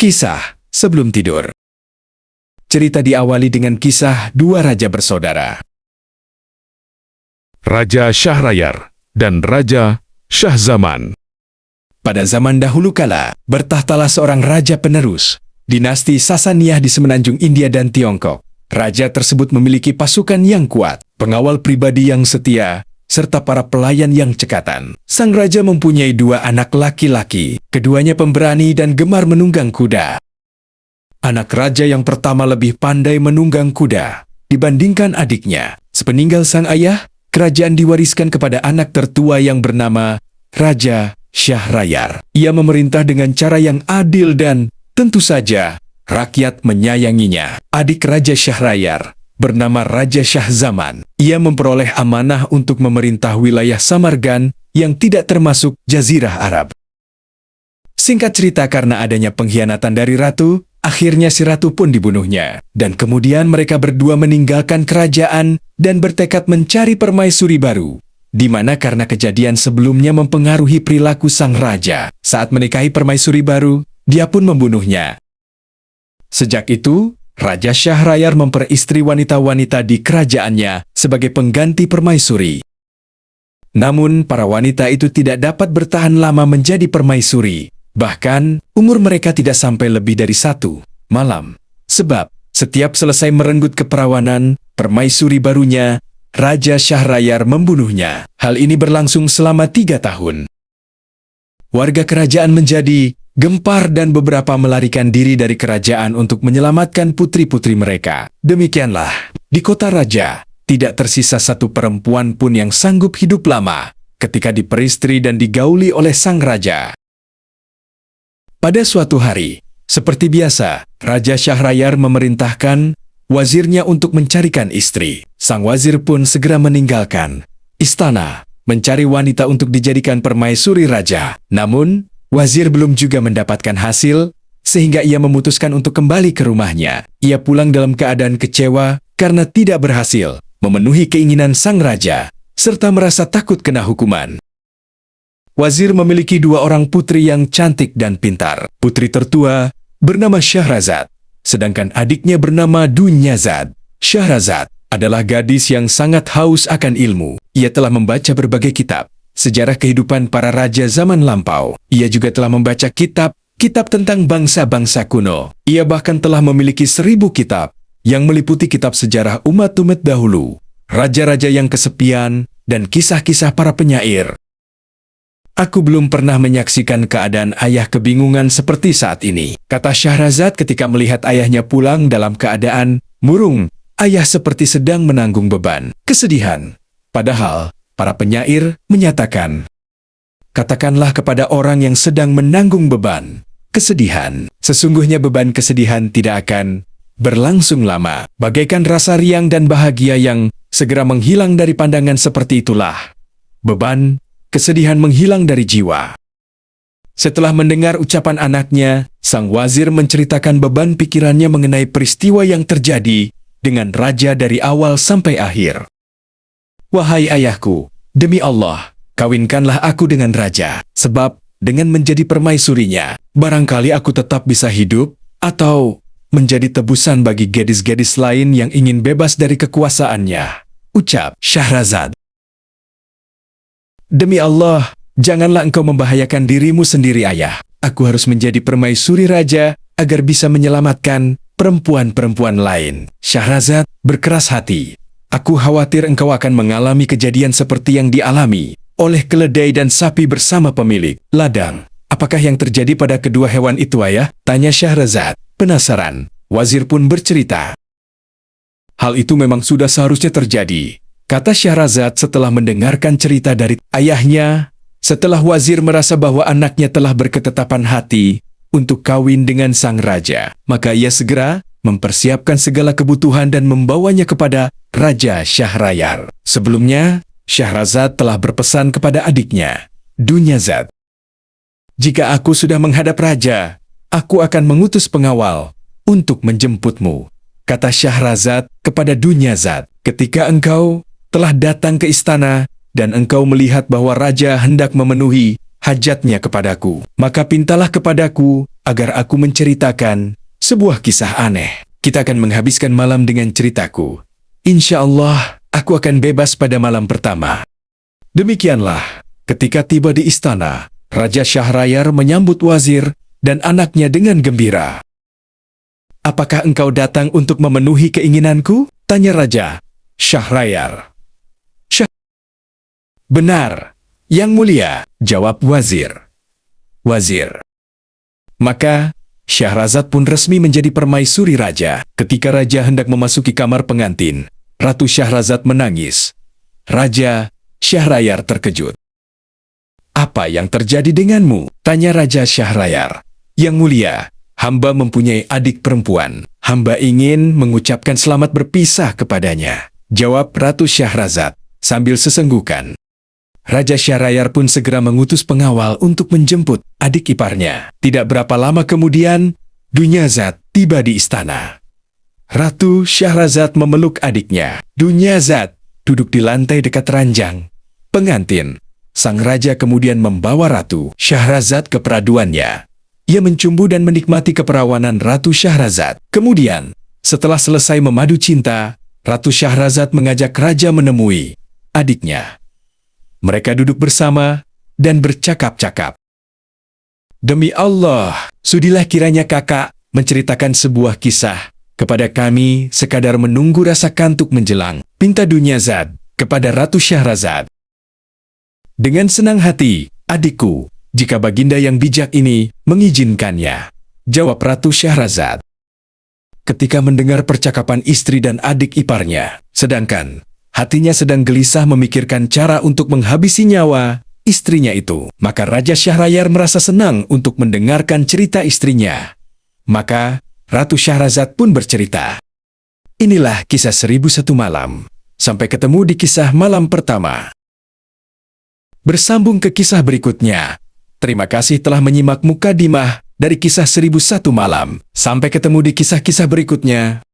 Kisah sebelum tidur. Cerita diawali dengan kisah dua raja bersaudara. Raja Syahrayar dan Raja Syahzaman. Pada zaman dahulu kala, bertahtalah seorang raja penerus, dinasti Sasaniyah di semenanjung India dan Tiongkok. Raja tersebut memiliki pasukan yang kuat, pengawal pribadi yang setia, serta para pelayan yang cekatan. Sang raja mempunyai dua anak laki-laki, keduanya pemberani dan gemar menunggang kuda. Anak raja yang pertama lebih pandai menunggang kuda dibandingkan adiknya. Sepeninggal sang ayah, kerajaan diwariskan kepada anak tertua yang bernama Raja Syahrayar. Ia memerintah dengan cara yang adil dan tentu saja rakyat menyayanginya. Adik Raja Syahrayar bernama Raja Syahzaman. Ia memperoleh amanah untuk memerintah wilayah Samargan yang tidak termasuk Jazirah Arab. Singkat cerita, karena adanya pengkhianatan dari ratu, akhirnya si ratu pun dibunuhnya. Dan kemudian mereka berdua meninggalkan kerajaan dan bertekad mencari permaisuri baru, di mana karena kejadian sebelumnya mempengaruhi perilaku sang raja. Saat menikahi permaisuri baru, dia pun membunuhnya. Sejak itu, Raja Syahrayar memperistri wanita-wanita di kerajaannya sebagai pengganti permaisuri. Namun, para wanita itu tidak dapat bertahan lama menjadi permaisuri. Bahkan, umur mereka tidak sampai lebih dari 1 malam. Sebab, setiap selesai merenggut keperawanan, permaisuri barunya, Raja Syahrayar membunuhnya. Hal ini berlangsung selama 3 tahun. Warga kerajaan menjadi gempar dan beberapa melarikan diri dari kerajaan untuk menyelamatkan putri-putri mereka. Demikianlah, di kota raja, tidak tersisa satu perempuan pun yang sanggup hidup lama ketika diperistri dan digauli oleh sang raja. Pada suatu hari, seperti biasa, Raja Syahrayar memerintahkan wazirnya untuk mencarikan istri. Sang wazir pun segera meninggalkan istana, mencari wanita untuk dijadikan permaisuri raja. Namun, wazir belum juga mendapatkan hasil, sehingga ia memutuskan untuk kembali ke rumahnya. Ia pulang dalam keadaan kecewa karena tidak berhasil memenuhi keinginan sang raja, serta merasa takut kena hukuman. Wazir memiliki 2 orang putri yang cantik dan pintar. Putri tertua bernama Syahrazad, sedangkan adiknya bernama Dunyazad. Syahrazad adalah gadis yang sangat haus akan ilmu. Ia telah membaca berbagai kitab sejarah kehidupan para raja zaman lampau. Ia juga telah membaca kitab tentang bangsa-bangsa kuno. Ia bahkan telah memiliki 1000 kitab yang meliputi kitab sejarah umat-umat dahulu, raja-raja yang kesepian, dan kisah-kisah para penyair. Aku belum pernah menyaksikan keadaan ayah kebingungan seperti saat ini, kata Syahrazad ketika melihat ayahnya pulang dalam keadaan murung. Ayah seperti sedang menanggung beban kesedihan. Padahal, para penyair menyatakan, katakanlah kepada orang yang sedang menanggung beban kesedihan, sesungguhnya beban kesedihan tidak akan berlangsung lama. Bagaikan rasa riang dan bahagia yang segera menghilang dari pandangan, seperti itulah beban kesedihan menghilang dari jiwa. Setelah mendengar ucapan anaknya, sang wazir menceritakan beban pikirannya mengenai peristiwa yang terjadi dengan raja dari awal sampai akhir. Wahai ayahku, demi Allah, kawinkanlah aku dengan raja, sebab dengan menjadi permaisurinya, barangkali aku tetap bisa hidup atau menjadi tebusan bagi gadis-gadis lain yang ingin bebas dari kekuasaannya, ucap Syahrazad. Demi Allah, janganlah engkau membahayakan dirimu sendiri, ayah. Aku harus menjadi permaisuri raja agar bisa menyelamatkan perempuan-perempuan lain. Syahrazad berkeras hati. Aku khawatir engkau akan mengalami kejadian seperti yang dialami oleh keledai dan sapi bersama pemilik ladang. Apakah yang terjadi pada kedua hewan itu, ayah? Tanya Syahrazad. Penasaran, wazir pun bercerita. Hal itu memang sudah seharusnya terjadi, kata Syahrazad setelah mendengarkan cerita dari ayahnya. Setelah wazir merasa bahwa anaknya telah berketetapan hati untuk kawin dengan sang raja, maka ia segera mempersiapkan segala kebutuhan dan membawanya kepada Raja Syahrayar. Sebelumnya, Syahrazad telah berpesan kepada adiknya, Dunyazad, jika aku sudah menghadap raja, aku akan mengutus pengawal untuk menjemputmu, kata Syahrazad kepada Dunyazad. Ketika engkau telah datang ke istana dan engkau melihat bahwa raja hendak memenuhi hajatnya kepadaku, maka pintalah kepadaku agar aku menceritakan sebuah kisah aneh. Kita akan menghabiskan malam dengan ceritaku. Insya Allah, aku akan bebas pada malam pertama. Demikianlah, ketika tiba di istana, Raja Syahrayar menyambut wazir dan anaknya dengan gembira. "Apakah engkau datang untuk memenuhi keinginanku?" tanya Raja Syahrayar. "Benar, Yang Mulia," jawab wazir. Maka, Syahrazad pun resmi menjadi permaisuri raja. Ketika raja hendak memasuki kamar pengantin, Ratu Syahrazad menangis. Raja Syahrayar terkejut. "Apa yang terjadi denganmu?" tanya Raja Syahrayar. "Yang Mulia, hamba mempunyai adik perempuan. Hamba ingin mengucapkan selamat berpisah kepadanya," jawab Ratu Syahrazad sambil sesenggukan. Raja Syahrayar pun segera mengutus pengawal untuk menjemput adik iparnya. Tidak berapa lama kemudian, Dunyazad tiba di istana. Ratu Syahrazad memeluk adiknya. Dunyazad duduk di lantai dekat ranjang pengantin. Sang raja kemudian membawa Ratu Syahrazad ke peraduannya. Ia mencumbu dan menikmati keperawanan Ratu Syahrazad. Kemudian, setelah selesai memadu cinta, Ratu Syahrazad mengajak raja menemui adiknya. Mereka duduk bersama dan bercakap-cakap. "Demi Allah, sudilah kiranya kakak menceritakan sebuah kisah kepada kami sekadar menunggu rasa kantuk menjelang," pinta Dunyazad kepada Ratu Syahrazad. "Dengan senang hati, adikku, jika baginda yang bijak ini mengizinkannya," jawab Ratu Syahrazad. Ketika mendengar percakapan istri dan adik iparnya, sedangkan hatinya sedang gelisah memikirkan cara untuk menghabisi nyawa istrinya itu, maka Raja Syahrayar merasa senang untuk mendengarkan cerita istrinya. Maka, Ratu Syahrazad pun bercerita. Inilah kisah 1001 malam. Sampai ketemu di kisah malam pertama. Bersambung ke kisah berikutnya. Terima kasih telah menyimak mukadimah dari kisah 1001 malam. Sampai ketemu di kisah-kisah berikutnya.